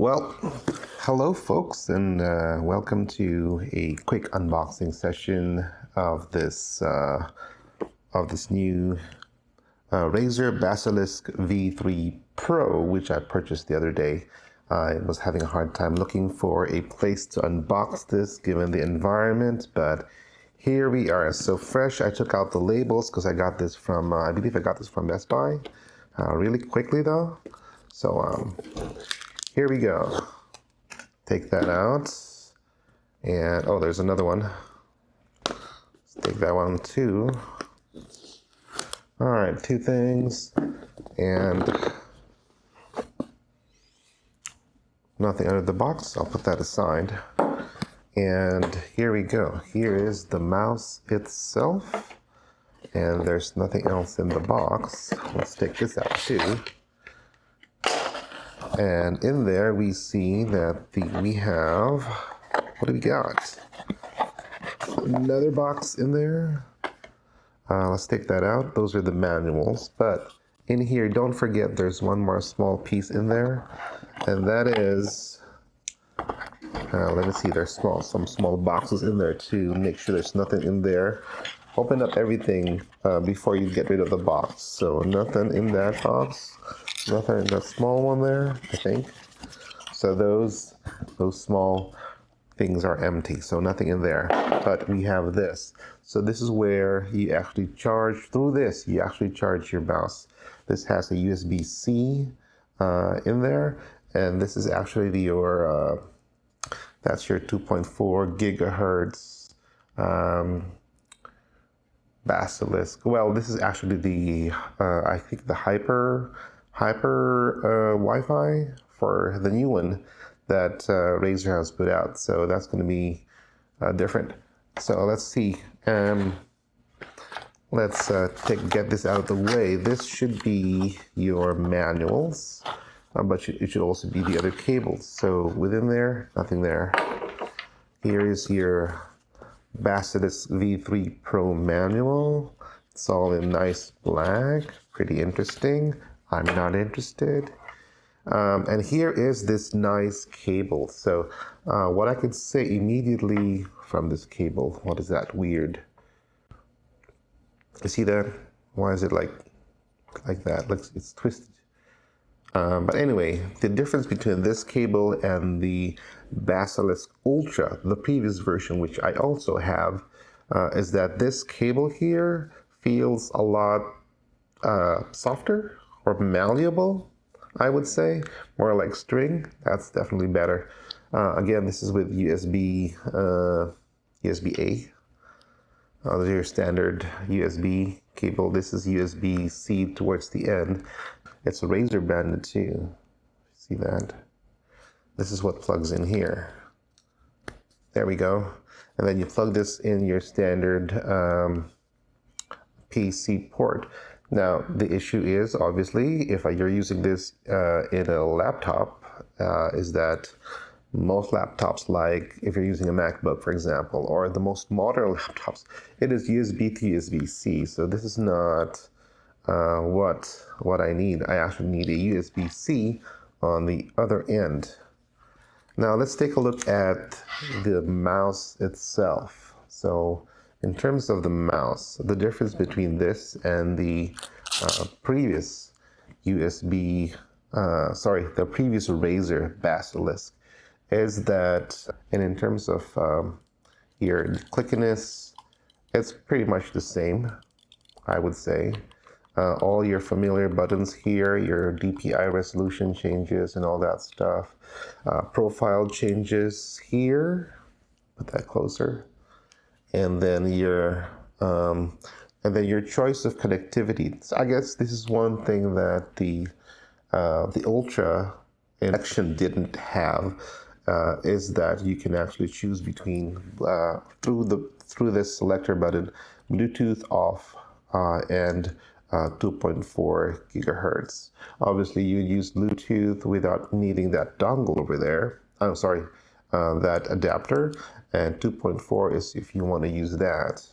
Well, hello folks, and welcome to a quick unboxing session of this new Razer Basilisk V3 Pro, which I purchased the other day. I was having a hard time looking for a place to unbox this given the environment, but here we are. So fresh. I took out the labels because I got this from, I believe I got this from Best Buy really quickly though. So here we go. Take that out, and oh, there's another one. Let's take that one too. All right, two things, and nothing under the box. I'll put that aside. And here we go. Here is the mouse itself, and there's nothing else in the box. Let's take this out too. And in there we see that we have, what do we got? Another box in there. Let's take that out. Those are the manuals. But in here, don't forget there's one more small piece in there. And that is, let me see, there's some small boxes in there too. Make sure there's nothing in there. Open up everything before you get rid of the box. So nothing in that box. Nothing in that small one there, I think. So those small things are empty, so nothing in there. But we have this. So this is where you actually charge, through this, you actually charge your mouse. This has a USB-C in there, and this is actually your, that's your 2.4 gigahertz Basilisk. Well, this is actually the, I think the Hyper Wi-Fi for the new one that Razer has put out. So that's going to be different. So let's see. Let's get this out of the way. This should be your manuals, but it should also be the other cables. So within there, nothing there. Here is your Basilisk V3 Pro manual. It's all in nice black, pretty interesting. I'm not interested. And here is this nice cable. So what I could say immediately from this cable, what is that weird? You see that? Why is it like that? Looks, it's twisted. But anyway, the difference between this cable and the Basilisk Ultra, the previous version, which I also have, is that this cable here feels a lot softer or malleable, I would say, more like string. That's definitely better. Again, this is with USB-A. This is your standard USB cable. This is USB-C towards the end. It's a Razer branded too. See that? This is what plugs in here. There we go. And then you plug this in your standard PC port. Now, the issue is, obviously, if you're using this in a laptop, is that most laptops, like if you're using a MacBook, for example, or the most modern laptops, it is USB to USB-C. So this is not what I need. I actually need a USB-C on the other end. Now, let's take a look at the mouse itself. So in terms of the mouse, the difference between this and the previous the previous Razer Basilisk is that, and in terms of your clickiness, it's pretty much the same, I would say. All your familiar buttons here, your DPI resolution changes and all that stuff. Profile changes here, put that closer. And then your choice of connectivity. So I guess this is one thing that the Ultra Collection didn't have, is that you can actually choose between through this selector button, Bluetooth off and 2.4 gigahertz. Obviously, you use Bluetooth without needing that dongle over there. I'm sorry, that adapter. And 2.4 is if you want to use that.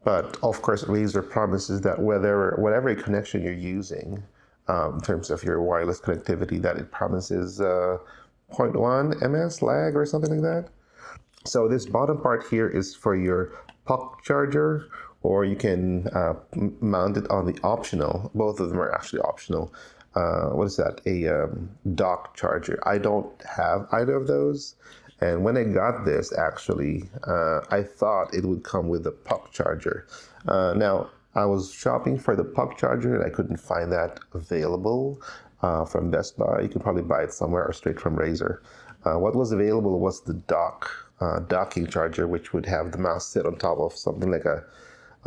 But of course, Razer promises that whatever connection you're using, in terms of your wireless connectivity, that it promises 0.1 ms lag or something like that. So this bottom part here is for your puck charger, or you can mount it on the optional. Both of them are actually optional. What is that? A dock charger. I don't have either of those. And when I got this, actually, I thought it would come with a puck charger. Now, I was shopping for the puck charger and I couldn't find that available from Best Buy. You can probably buy it somewhere or straight from Razer. What was available was the docking charger, which would have the mouse sit on top of something like a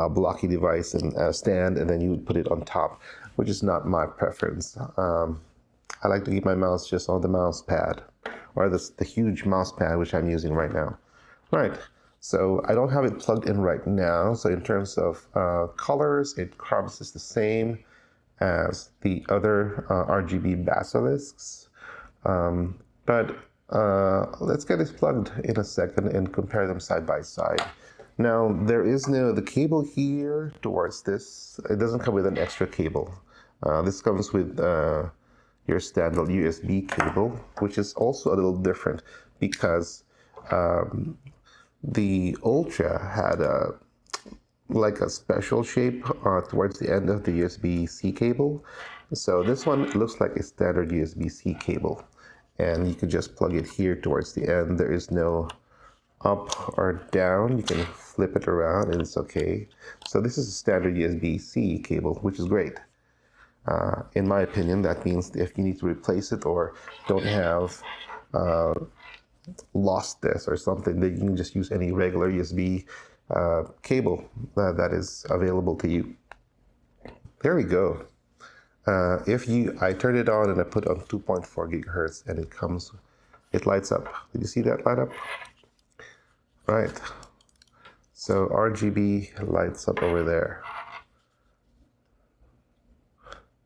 blocky device and a stand, and then you would put it on top, which is not my preference. I like to keep my mouse just on the mouse pad, or the huge mouse pad which I'm using right now. Right, so I don't have it plugged in right now. So in terms of colors, it promises the same as the other RGB Basilisks, but let's get it plugged in a second and compare them side by side. Now, there is the cable here towards this. It doesn't come with an extra cable. This comes with your standard USB cable, which is also a little different because the Ultra had like a special shape towards the end of the USB-C cable. So this one looks like a standard USB-C cable, and you can just plug it here towards the end. There is no up or down. You can flip it around and it's okay. So this is a standard USB-C cable, which is great. In my opinion, that means if you need to replace it or don't have lost this or something, then you can just use any regular USB cable that is available to you. There we go. I turned it on and I put on 2.4 gigahertz and it lights up. Did you see that light up? Right. So RGB lights up over there.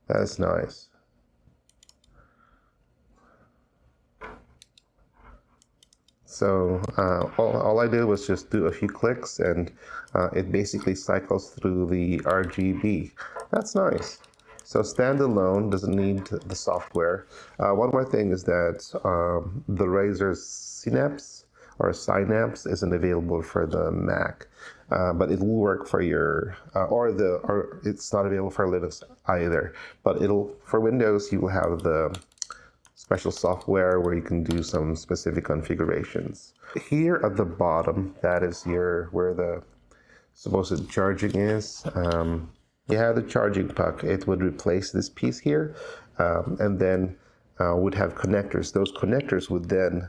That's nice. So all I did was just do a few clicks and it basically cycles through the RGB. That's nice. So standalone, doesn't need the software. One more thing is that the Razer Synapse isn't available for the Mac, but it will work for your or it's not available for Linux either. But for Windows, you will have the special software where you can do some specific configurations. Here at the bottom, that is where the supposed charging is. You have the charging puck. It would replace this piece here, and then would have connectors. Those connectors would then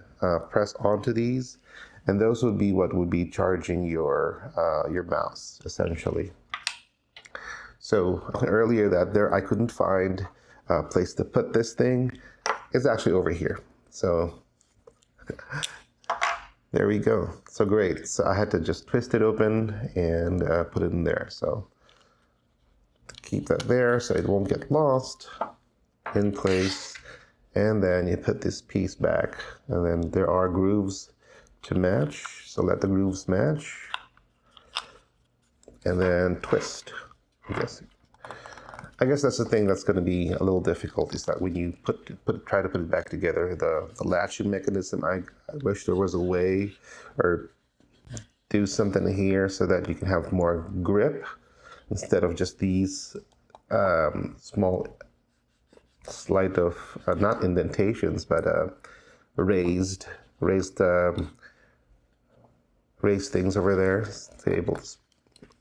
press onto these, and those would be what would be charging your mouse, essentially. So earlier I couldn't find a place to put this thing. It's actually over here. So there we go. So great. So I had to just twist it open and put it in there. So keep that there so it won't get lost in place. And then you put this piece back, and then there are grooves to match. So let the grooves match, and then twist. I guess that's the thing that's going to be a little difficult, is that when you try to put it back together, the latching mechanism. I wish there was a way, or do something here so that you can have more grip instead of just these small, slight of not indentations, but raised things over there. Tables.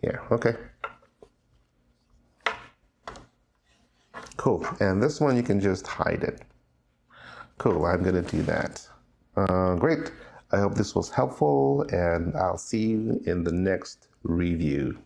Yeah. Okay. Cool. And this one you can just hide it. Cool. I'm gonna do that. Great. I hope this was helpful, and I'll see you in the next review.